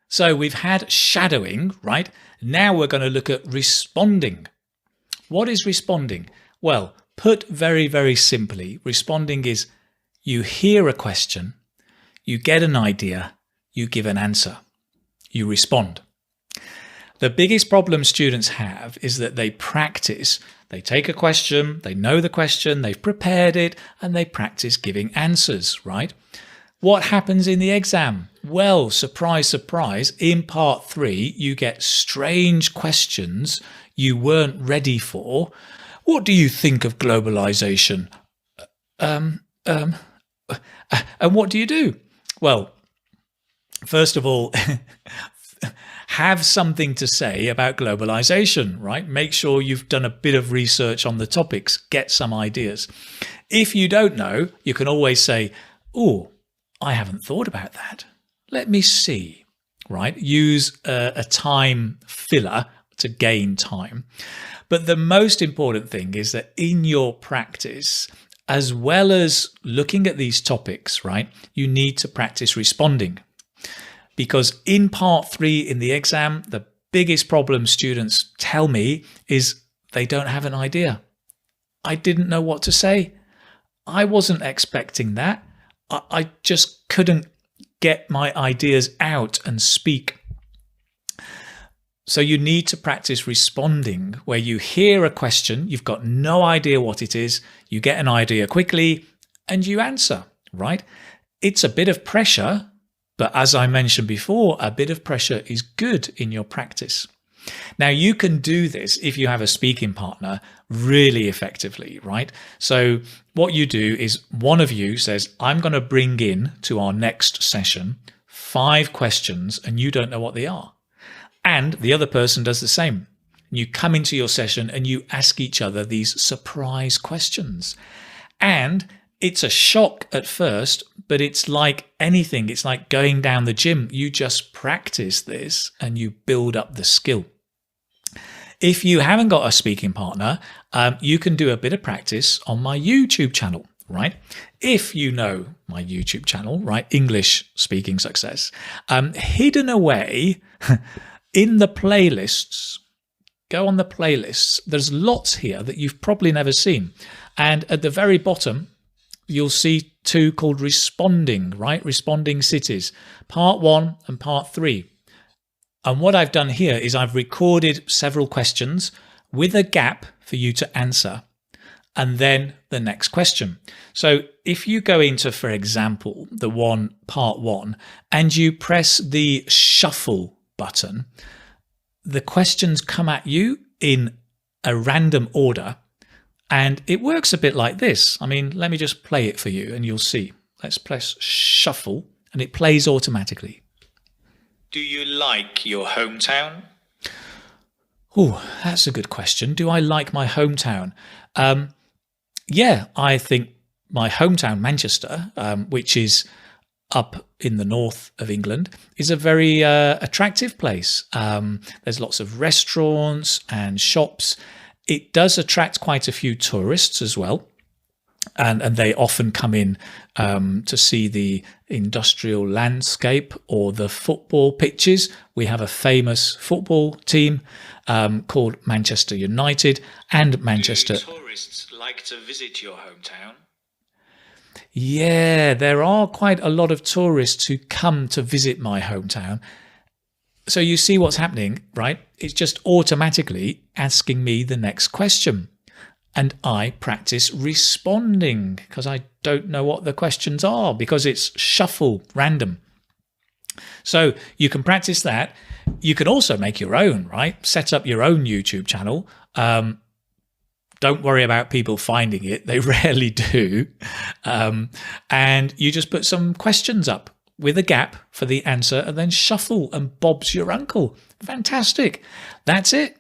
So we've had shadowing, right? Now we're going to look at responding. What is responding? Well, put very, very simply, responding is you hear a question, you get an idea, you give an answer, you respond. The biggest problem students have is that they practice. They take a question, they know the question, they've prepared it, and they practice giving answers, right? What happens in the exam? Well, surprise, surprise, in part 3, you get strange questions you weren't ready for. What do you think of globalization? And what do you do? Well, first of all, have something to say about globalization, right? Make sure you've done a bit of research on the topics, get some ideas. If you don't know, you can always say, oh, I haven't thought about that. Let me see, right? Use a time filler to gain time. But the most important thing is that in your practice, as well as looking at these topics, right, you need to practice responding. Because in part 3 in the exam, the biggest problem students tell me is they don't have an idea. I didn't know what to say. I wasn't expecting that. I just couldn't get my ideas out and speak. So you need to practice responding, where you hear a question, you've got no idea what it is, you get an idea quickly and you answer, right? It's a bit of pressure, but as I mentioned before, a bit of pressure is good in your practice. Now, you can do this if you have a speaking partner really effectively, right? So what you do is one of you says, I'm going to bring in to our next session 5 questions and you don't know what they are. And the other person does the same. You come into your session and you ask each other these surprise questions. And it's a shock at first, but it's like anything. It's like going down the gym. You just practice this and you build up the skill. If you haven't got a speaking partner, you can do a bit of practice on my YouTube channel, right? If you know my YouTube channel, right, English Speaking Success, hidden away in the playlists, go on the playlists. There's lots here that you've probably never seen. And at the very bottom, you'll see 2 called Responding, right? Responding Cities, part 1 and part 3. And what I've done here is I've recorded several questions with a gap for you to answer, and then the next question. So if you go into, for example, the part 1, and you press the shuffle button, the questions come at you in a random order. And it works a bit like this. I mean, let me just play it for you and you'll see. Let's press shuffle and it plays automatically. Do you like your hometown? Oh, that's a good question. Do I like my hometown? Yeah, I think my hometown, Manchester, which is up in the north of England, is a very attractive place. There's lots of restaurants and shops. It does attract quite a few tourists as well. And they often come in to see the industrial landscape or the football pitches. We have a famous football team called Manchester United and Manchester. Do tourists like to visit your hometown? Yeah, there are quite a lot of tourists who come to visit my hometown. So you see what's happening, right? It's just automatically asking me the next question. And I practice responding because I don't know what the questions are because it's shuffle, random. So you can practice that. You can also make your own, right? Set up your own YouTube channel. Don't worry about people finding it. They rarely do. And you just put some questions up with a gap for the answer and then shuffle and Bob's your uncle. Fantastic. That's it.